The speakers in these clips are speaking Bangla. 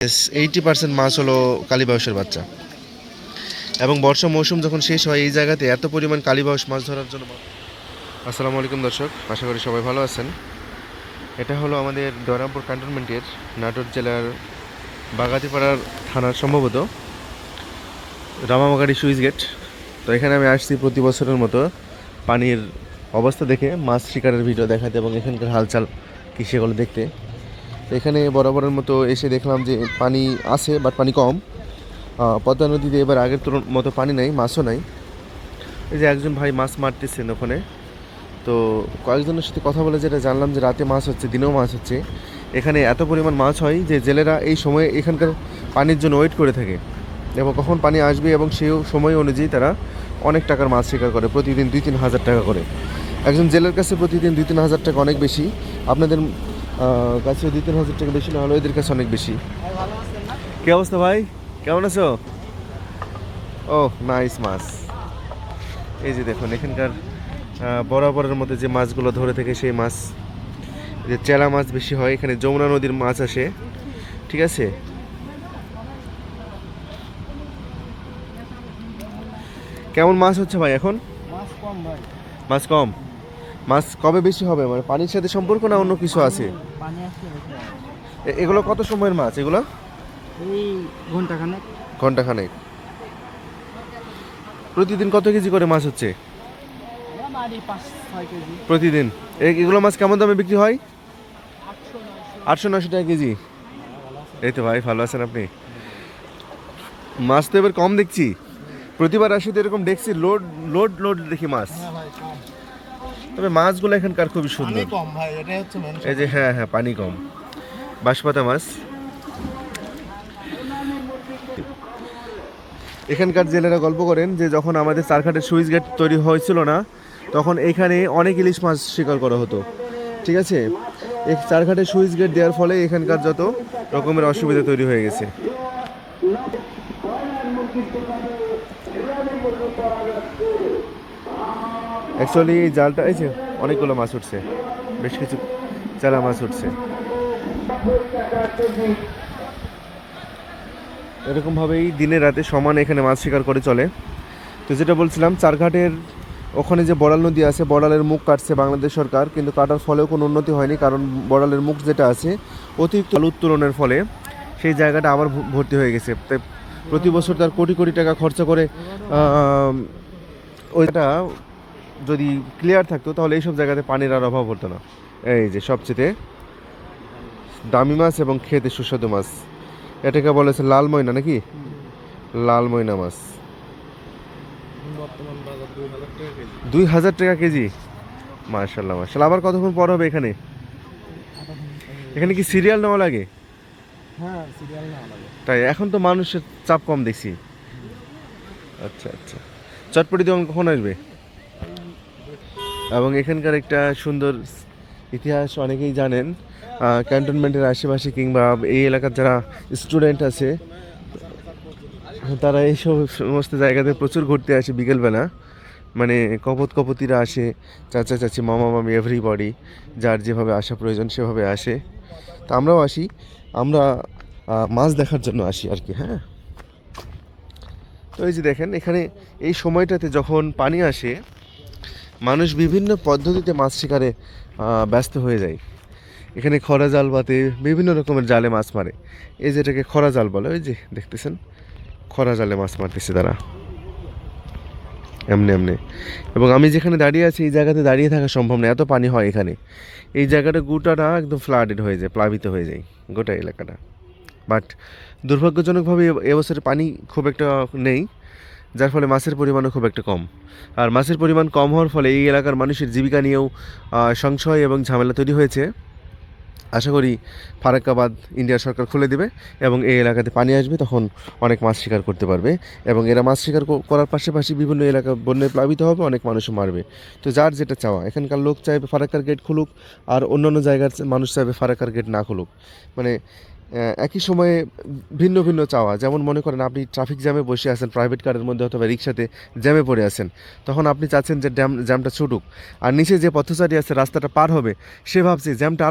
80% মাছ হলো কালীবাউসের বাচ্চা। এবং বর্ষা মৌসুম যখন শেষ হয় এই জায়গাতে এত পরিমাণ কালীবাউস মাছ ধরার জন্য। আসসালামু আলাইকুম দর্শক, আশা করি সবাই ভালো আছেন। এটা হলো আমাদের দয়রামপুর ক্যান্টনমেন্টের নাটোর জেলার বাগাতিপাড়ার থানার সম্ভবত রামামাগাড়ি সুইচ গেট। তো এখানে আমি আসছি প্রতি বছরের মতো পানির অবস্থা দেখে মাছ শিকারের ভিডিও দেখাতে এবং এখানকার হালচাল কী সেগুলো দেখতে। তো এখানে বরাবরের মতো এসে দেখলাম যে পানি আছে বাট পানি কম। পদ্মা নদীতে এবার আগের মতো পানি নাই, মাছও নাই। এই যে একজন ভাই মাছ মারতেছেন ওখানে। তো কয়েকজনের সাথে কথা বলে যেটা জানলাম যে রাতে মাছ হচ্ছে, দিনেও মাছ হচ্ছে। এখানে এত পরিমাণ মাছ হয় যে জেলেরা এই সময়ে এখানকার পানির জন্য ওয়েট করে থাকে এবং কখন পানি আসবে এবং সেই সময় অনুযায়ী তারা অনেক টাকার মাছ শিকার করে, প্রতিদিন 2-3 হাজার টাকা করে। একজন জেলের কাছে প্রতিদিন 2-3 হাজার টাকা অনেক বেশি, আপনাদের কাছে 2-3 হাজার টাকা বেশি না হলেও এদের কাছে অনেক বেশি। কী অবস্থা ভাই, কেমন আছো? ও নাইস মাছ। এই যে দেখুন এখানকার বরাবরের মধ্যে যে মাছগুলো ধরে থাকে সেই মাছ, যে চেলা মাছ বেশি হয় এখানে, যমুনা নদীর মাছ আসে, ঠিক আছে। কেমন মাছ হচ্ছে ভাই এখন? মাছ কম ভাই। মাছ কম? মাছ কবে বেশি হবে, মানে পানির সাথে সম্পর্ক না অন্য কিছু আছে? পানি আসলে বেশি হয়। এগুলো কত সময়ের মাছ এগুলো? এই ঘন্টাখানেক। ঘন্টাখানেক। প্রতিদিন কত কেজি করে মাছ হচ্ছে? বাড়ি 5-6 কেজি। প্রতিদিন এগুলো মাছ কেমন দামে বিক্রি হয়? 800-900 টাকা কেজি। এই তো ভাই, ভালো আছেন আপনি? মাছ তো এবার কম দেখছি, প্রতিবার আসি তো এরকম দেখছি লোড লোড লোড দেখি মাছ। হ্যাঁ ভাই কম। তবে মাছগুলো এখানকার খুবই পানি সুন্দর। কম ভাই, এটাই হচ্ছে মেন। এই যে হ্যাঁ হ্যাঁ, পানি কম, বাঁশপাতা মাছ। এখানকার জেলেরা গল্প করেন যে যখন আমাদের চারঘাটের সুইচ গেট তৈরি হয়েছিল না, তখন এখানে অনেক ইলিশ মাছ শিকার করা হতো, ঠিক আছে। এই চারঘাটের সুইচ গেট দেওয়ার ফলে এখানকার যত রকমের অসুবিধা তৈরি হয়ে গেছে। অ্যাকচুয়ালি এই জালটা, এই যে অনেকগুলো মাছ উঠছে, বেশ কিছু চারা মাছ উঠছে। এরকমভাবেই দিনে রাতে সমান এখানে মাছ শিকার করে চলে। তো যেটা বলছিলাম, চারঘাটের ওখানে যে বড়াল নদী আছে, বড়ালের মুখ কাটছে বাংলাদেশ সরকার, কিন্তু কাটার ফলেও কোনো উন্নতি হয়নি, কারণ বড়ালের মুখ যেটা আছে অতিরিক্ত জল উত্তোলনের ফলে সেই জায়গাটা আবার ভর্তি হয়ে গেছে। তাই প্রতি বছর তার কোটি কোটি টাকা খরচা করে ওইটা যদি ক্লিয়ার থাকতো তাহলে এইসব জায়গাতে পানির আর অভাব হতো না। এই যে সবচেয়ে দামি মাছ এবং খেতে সুস্বাদু মাছ, এটাকে বলেছে লাল ময়না নাকি? লাল ময়না মাছ বর্তমান বাজার 2000 টাকা কেজি। 2000 টাকা কেজি। মার্শাল্লাহ মার্শাল্লাহ। আবার কতক্ষণ পর হবে এখানে? এখানে কি সিরিয়াল নেওয়া লাগে? হ্যাঁ সিরিয়াল না লাগে। তাই এখন তো মানুষের চাপ কম দেখছি। আচ্ছা আচ্ছা, চটপটি দোকান কখন আসবে? এবং এখানকার একটা সুন্দর ইতিহাস অনেকেই জানেন, ক্যান্টনমেন্টের আশেপাশে কিংবা এই এলাকার যারা স্টুডেন্ট আছে তারা এইসব সমস্ত জায়গাতে প্রচুর ঘুরতে আসে বিকেলবেলা। মানে কপতিরা আসে, চাচা চাচি মামা মামি এভরিবডি, যার যেভাবে আসা প্রয়োজন সেভাবে আসে। তা আমরাও আসি, আমরা মাছ দেখার জন্য আসি আর কি। হ্যাঁ, তো এই যে দেখেন এখানে এই সময়টাতে যখন পানি আসে মানুষ বিভিন্ন পদ্ধতিতে মাছ শিকারে ব্যস্ত হয়ে যায়। এখানে খরা জাল পাতে, বিভিন্ন রকমের জালে মাছ মারে। এই যেটাকে খরা জাল বলে, ওই যে দেখতেছেন খরা জালে মাছ মারতেছে তারা এমনি এমনি। এবং আমি যেখানে দাঁড়িয়ে আছি এই জায়গাতে দাঁড়িয়ে থাকা সম্ভব না, এত পানি হয় এখানে। এই জায়গাটা গোটাটা একদম ফ্লাডেড হয়ে যায়, প্লাবিত হয়ে যায় গোটা এলাকাটা। বাট দুর্ভাগ্যজনকভাবে এবছরে পানি খুব একটা নেই, যার ফলে মাছের পরিমাণও খুব একটা কম। আর মাছের পরিমাণ কম হওয়ার ফলে এই এলাকার মানুষের জীবিকা নিয়েও সংশয় এবং ঝামেলা তৈরি হয়েছে। আশা করি ফারাক্কাবাদ ইন্ডিয়া সরকার খুলে দেবে এবং এই এলাকাতে পানি আসবে, তখন অনেক মাছ শিকার করতে পারবে। এবং এরা মাছ শিকার করার পাশাপাশি বিভিন্ন এলাকা বন্যায় প্লাবিত হবে, অনেক মানুষও মারবে। তো যার যেটা চাওয়া, এখানকার লোক চাইবে ফারাক্কার গেট খুলুক, আর অন্যান্য জায়গার মানুষ চাইবে ফারাক্কার গেট না খুলুক। মানে একই সময়ে ভিন্ন ভিন্ন চাওয়া। যেমন মনে করেন আপনি ট্রাফিক জ্যামে বসে আছেন প্রাইভেট কারের মধ্যে অথবা রিক্সাতে জ্যামে পড়ে আছেন, তখন আপনি চাচ্ছেন যে জ্যামটা ছুটুক। আর নিচে যে পথচারী আছে রাস্তাটা পার হবে, সে ভাবছে জ্যামটা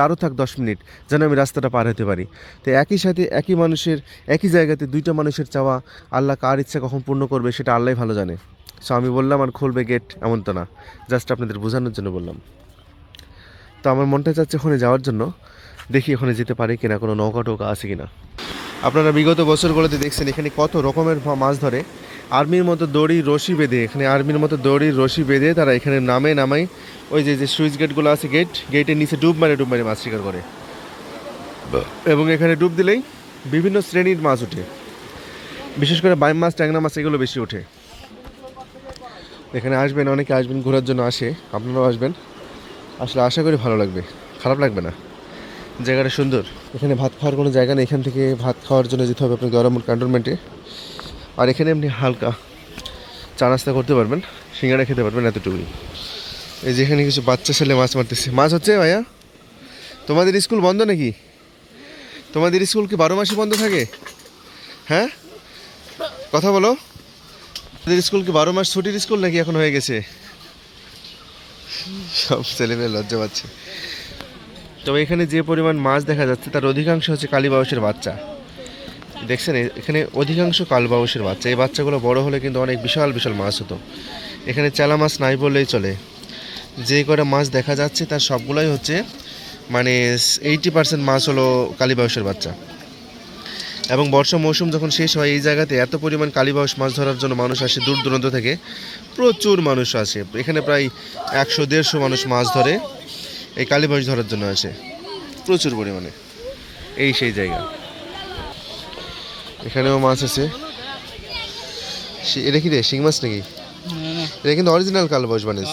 আরও থাক 10 মিনিট, যেন আমি রাস্তাটা পার হতে পারি। তো একই সাথে একই মানুষের একই জায়গাতে দুইটা মানুষের চাওয়া, আল্লাহ কার ইচ্ছা কখন পূর্ণ করবে সেটা আল্লাহই ভালো জানে। সো আমি বললাম আর খুলবে গেট এমন তো না, জাস্ট আপনাদের বোঝানোর জন্য বললাম। তো আমার মনটা চাচ্ছে ওখানে যাওয়ার জন্য, দেখি ওখানে যেতে পারি কিনা, কোনো নৌকা টোকা আছে কিনা। আপনারা বিগত বছরগুলোতে দেখছেন এখানে কত রকমের মাছ ধরে, আর্মির মতো দড়ি রশি বেঁধে, এখানে আর্মির মতো দড়ি রশি বেঁধে তারা এখানে নামাই ওই যে যে সুইচ গেটগুলো আছে, গেটের নিচে ডুব মারে মাছ শিকার করে। এবং এখানে ডুব দিলেই বিভিন্ন শ্রেণীর মাছ ওঠে, বিশেষ করে বাইম মাছ, ট্যাংরা মাছ এগুলো বেশি ওঠে। এখানে আসবেন, অনেকে আসবেন, ঘোরার জন্য আসে, আপনারাও আসবেন, আসলে আশা করি ভালো লাগবে, খারাপ লাগবে না। জায়গাটা সুন্দর। এখানে ভাত খাওয়ার কোনো জায়গা নেই, এখান থেকে ভাত খাওয়ার জন্য যেতে হবে আপনাকে গরমুল ক্যান্টনমেন্টে। আর এখানে আপনি হালকা চা নাস্তা করতে পারবেন, সিঙ্গাড়া খেতে পারবেন, এতটুকুই। এই যে এখানে কিছু বাচ্চা ছেলে মাছ মারতেছে। মাছ হচ্ছে ভাইয়া? তোমাদের স্কুল বন্ধ নাকি? তোমাদের স্কুল কি 12 মাসই বন্ধ থাকে? হ্যাঁ, কথা বলো। তোমাদের স্কুল কি 12 মাস ছুটির স্কুল নাকি এখন হয়ে গেছে? সব ছেলেমেয়ে লজ্জা পাচ্ছে। তবে এখানে যে পরিমাণ মাছ দেখা যাচ্ছে তার অধিকাংশ হচ্ছে কালীবাউসের বাচ্চা। দেখছেন এখানে অধিকাংশ কালবাউসের বাচ্চা। এই বাচ্চাগুলো বড় হলে কিন্তু অনেক বিশাল বিশাল মাছ হতো। এখানে চালা মাছ নাই বললেই চলে। যে কটা মাছ দেখা যাচ্ছে তার সবগুলোই হচ্ছে মানে 80% মাছ হলো কালীবাউসের বাচ্চা। এবং বর্ষা মৌসুম যখন শেষ হয় এই জায়গাতে এত পরিমাণ কালীবাউস মাছ ধরার জন্য মানুষ আসে দূর দূরান্ত থেকে, প্রচুর মানুষ আসে। এখানে প্রায় 100-150 মানুষ মাছ ধরে এই কালীবাউস ধরার জন্য আসে প্রচুর পরিমাণে। এই সেই জায়গা। এখানেও মাছ আছে। এটা কি রে, শিং মাছ নাকি? এটা কিন্তু অরিজিনাল কালবাউস বানিস,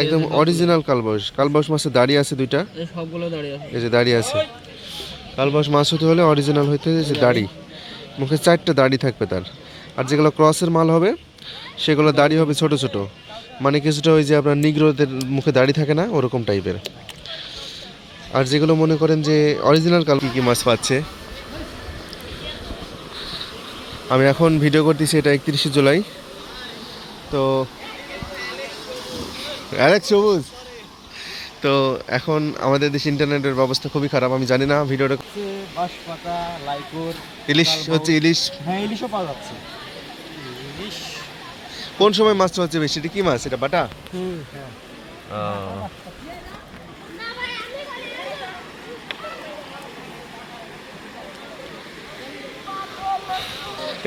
একদম অরিজিনাল কালবাউস। কালবাউস মাছের দাড়ি আছে দুইটা, এই যে দাড়ি আছে। কালবাউস মাছ হতে হলে অরিজিনাল হইতে যে দাড়ি, মুখে 4টা দাড়ি থাকবে তার। আর যেগুলো ক্রসের মাল হবে সেগুলো দাড়ি হবে ছোট ছোট, মানে কিছুটা ওই যে আপনার নিগ্রোদের মুখে দাড়ি থাকে না, ওরকম টাইপের। আর যেগুলো মনে করেন যে অরিজিনাল কাল কী মাছ পাচ্ছে। আমি এখন ভিডিও করতেছি, এটা 31শে জুলাই। তো অ্যালেক্স সবুজ, তো এখন আমাদের দেশে ইন্টারনেটের ব্যবস্থা খুবই খারাপ। আমি জানি না ভিডিওটা বাঁশপাতা, লাইকুর, ইলিশ হচ্ছে, ইলিশ। হ্যাঁ ইলিশও পাওয়া যাচ্ছে। ইলিশ কোন সময় মাছটা হচ্ছে বেশি? এটা কি মাছ? এটা বাটা? হ্যাঁ।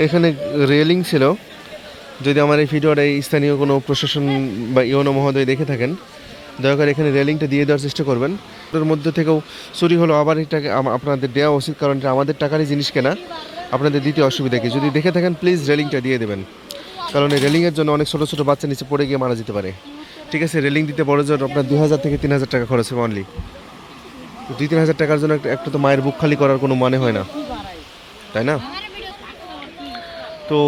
এখানে রেলিং ছিল। যদি আমার এই ভিডিওটা এই স্থানীয় কোনো প্রশাসন বা ইওনো মহোদয় দেখে থাকেন, দয়া করে এখানে রেলিংটা দিয়ে দেওয়ার চেষ্টা করবেন। ওর মধ্যে থেকেও চুরি হলো, আবার এটাকে আপনাদের দেওয়া উচিত, কারণ এটা আমাদের টাকারই জিনিস কেনা, আপনাদের দিতে অসুবিধা কি? যদি দেখে থাকেন প্লিজ রেলিংটা দিয়ে দেবেন, কারণ এই রেলিংয়ের জন্য অনেক ছোটো ছোটো বাচ্চা নিচে পড়ে গিয়ে মারা যেতে পারে। ঠিক আছে, রেলিং দিতে বড় জোর আপনার 2000 থেকে 3000 টাকা খরচ হবে অনলি। 2-3000 টাকার জন্য একটা তো মায়ের বুক খালি করার কোনো মানে হয় না, তাই না? তো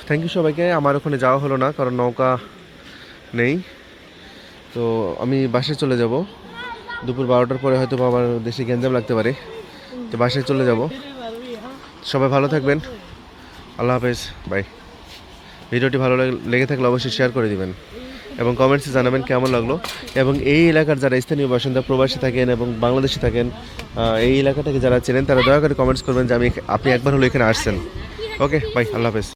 থ্যাংক ইউ সবাইকে। আমার ওখানে যাওয়া হলো না কারণ নৌকা নেই। তো আমি বাসায় চলে যাব, দুপুর 12টার পরে হয়তো আমার দেশে গ্যাঞ্জাম লাগতে পারে, তো বাসায় চলে যাব। সবাই ভালো থাকবেন, আল্লাহ হাফেজ, বাই। ভিডিওটি ভালো লেগে থাকলে অবশ্যই শেয়ার করে দিবেন এবং কমেন্টসে জানাবেন কেমন লাগলো। এবং এই এলাকার যারা স্থানীয় বাসিন্দা, প্রবাসী থাকেন এবং বাংলাদেশে থাকেন, এই এলাকাটাকে যারা চেনেন তারা দয়া করে কমেন্টস করবেন যে আপনি একবার হলো এখানে আসছেন। ওকে, বাই, আল্লাহ হাফেজ।